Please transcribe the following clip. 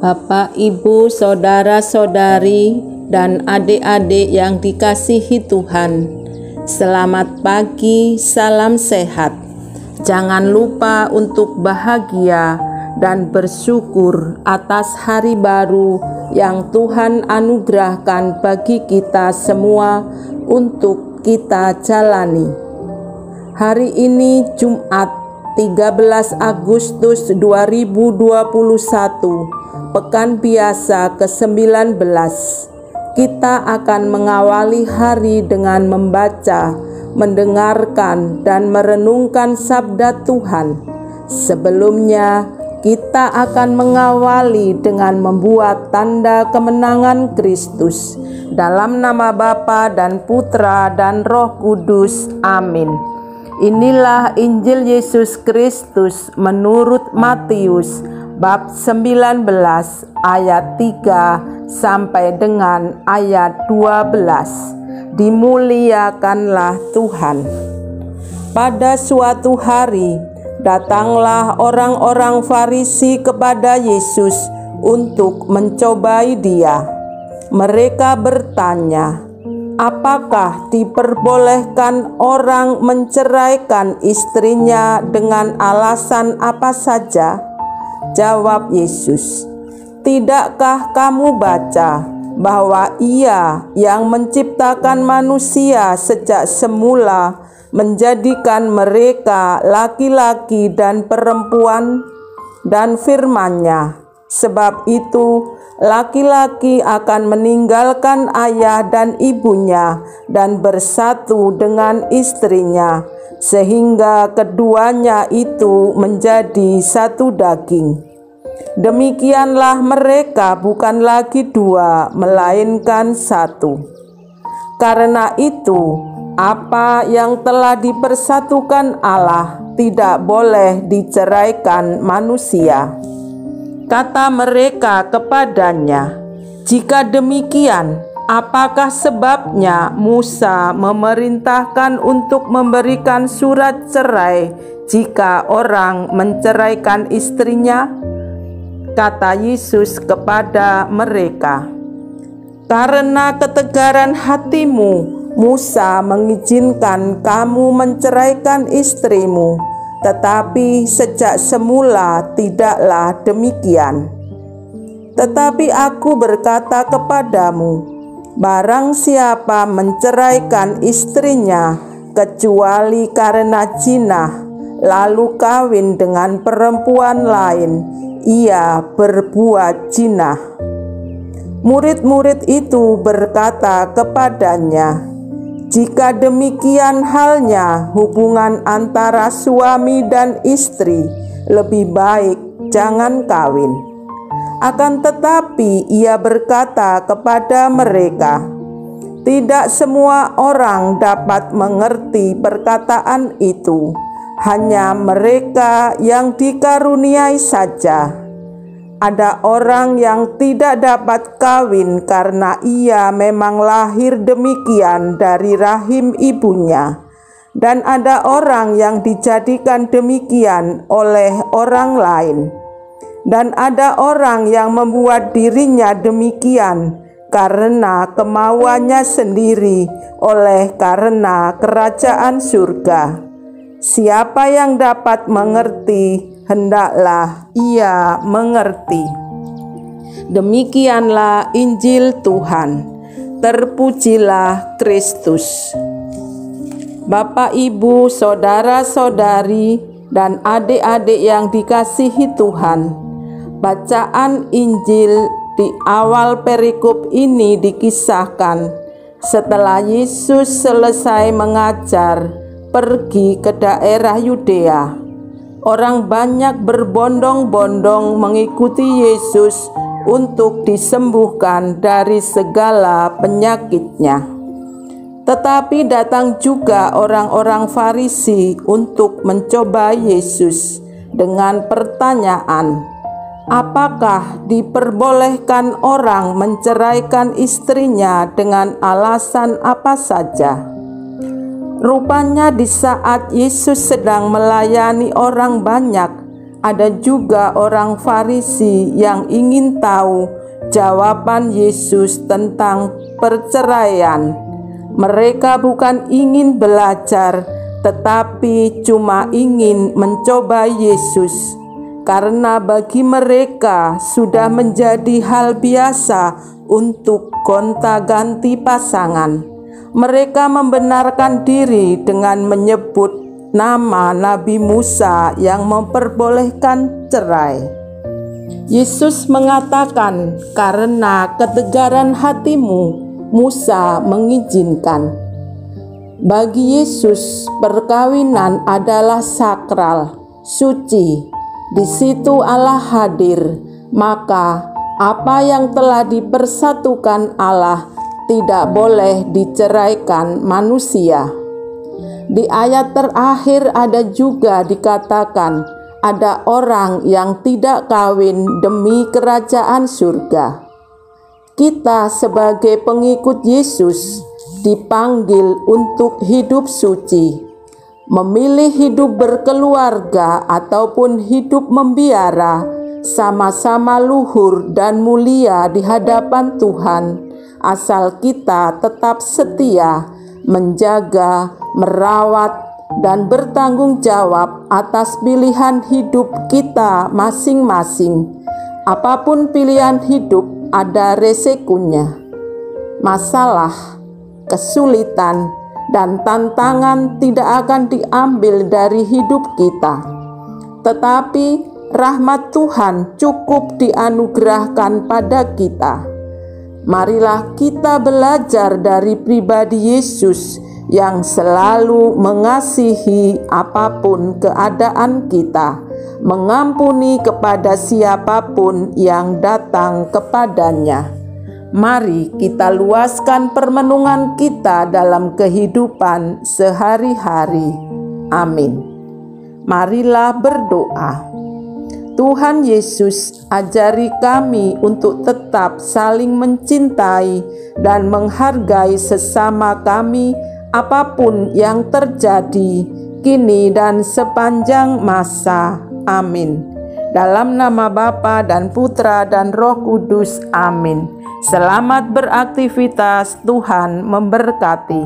Bapak, Ibu, saudara-saudari, dan adik-adik yang dikasihi Tuhan, selamat pagi, salam sehat. Jangan lupa untuk bahagia dan bersyukur atas hari baru yang Tuhan anugerahkan bagi kita semua untuk kita jalani. Hari ini Jumat 13 Agustus 2021, Pekan Biasa ke-19. Kita akan mengawali hari dengan membaca, mendengarkan, dan merenungkan sabda Tuhan. Sebelumnya, kita akan mengawali dengan membuat tanda kemenangan Kristus. Dalam nama Bapa dan Putra dan Roh Kudus. Amin. Inilah Injil Yesus Kristus menurut Matius bab 19 ayat 3 sampai dengan ayat 12. Dimuliakanlah Tuhan. Pada suatu hari datanglah orang-orang Farisi kepada Yesus untuk mencobai Dia. Mereka bertanya, apakah diperbolehkan orang menceraikan istrinya dengan alasan apa saja? Jawab Yesus, tidakkah kamu baca bahwa Ia yang menciptakan manusia sejak semula menjadikan mereka laki-laki dan perempuan? Dan firman-Nya, sebab itu laki-laki akan meninggalkan ayah dan ibunya dan bersatu dengan istrinya, sehingga keduanya itu menjadi satu daging. Demikianlah mereka bukan lagi dua, melainkan satu. Karena itu, apa yang telah dipersatukan Allah tidak boleh diceraikan manusia. Kata mereka kepadanya, jika demikian, apakah sebabnya Musa memerintahkan untuk memberikan surat cerai jika orang menceraikan istrinya? Kata Yesus kepada mereka, karena ketegaran hatimu, Musa mengizinkan kamu menceraikan istrimu, tetapi sejak semula tidaklah demikian. Tetapi aku berkata kepadamu, barang siapa menceraikan istrinya kecuali karena zina, lalu kawin dengan perempuan lain, ia berbuat zina. Murid-murid itu berkata kepadanya, jika demikian halnya hubungan antara suami dan istri, lebih baik jangan kawin. Akan tetapi ia berkata kepada mereka, tidak semua orang dapat mengerti perkataan itu, hanya mereka yang dikaruniai saja. Ada orang yang tidak dapat kawin karena ia memang lahir demikian dari rahim ibunya, dan ada orang yang dijadikan demikian oleh orang lain, dan ada orang yang membuat dirinya demikian karena kemauannya sendiri oleh karena kerajaan surga. Siapa yang dapat mengerti, hendaklah ia mengerti. Demikianlah Injil Tuhan. Terpujilah Kristus. Bapak, Ibu, saudara-saudari, dan adik-adik yang dikasihi Tuhan, bacaan Injil di awal perikop ini dikisahkan setelah Yesus selesai mengajar pergi ke daerah Yudea. Orang banyak berbondong-bondong mengikuti Yesus untuk disembuhkan dari segala penyakitnya. Tetapi datang juga orang-orang Farisi untuk mencoba Yesus dengan pertanyaan, apakah diperbolehkan orang menceraikan istrinya dengan alasan apa saja? Rupanya di saat Yesus sedang melayani orang banyak, ada juga orang Farisi yang ingin tahu jawaban Yesus tentang perceraian. Mereka bukan ingin belajar, tetapi cuma ingin mencoba Yesus, karena bagi mereka sudah menjadi hal biasa untuk gonta-ganti pasangan. Mereka membenarkan diri dengan menyebut nama Nabi Musa yang memperbolehkan cerai. Yesus mengatakan, "Karena ketegaran hatimu, Musa mengizinkan." Bagi Yesus, perkawinan adalah sakral, suci. Di situ Allah hadir, maka apa yang telah dipersatukan Allah tidak boleh diceraikan manusia. Di ayat terakhir ada juga dikatakan ada orang yang tidak kawin demi kerajaan surga. Kita sebagai pengikut Yesus dipanggil untuk hidup suci, memilih hidup berkeluarga ataupun hidup membiara, sama-sama luhur dan mulia di hadapan Tuhan, asal kita tetap setia, menjaga, merawat, dan bertanggung jawab atas pilihan hidup kita masing-masing. Apapun pilihan hidup, ada resikonya. Masalah, kesulitan, dan tantangan tidak akan diambil dari hidup kita, tetapi rahmat Tuhan cukup dianugerahkan pada kita. Marilah kita belajar dari pribadi Yesus yang selalu mengasihi apapun keadaan kita, mengampuni kepada siapapun yang datang kepadanya. Mari kita luaskan permenungan kita dalam kehidupan sehari-hari. Amin. Marilah berdoa. Tuhan Yesus, ajari kami untuk tetap saling mencintai dan menghargai sesama kami apapun yang terjadi kini dan sepanjang masa. Amin. Dalam nama Bapa dan Putra dan Roh Kudus. Amin. Selamat beraktivitas, Tuhan memberkati.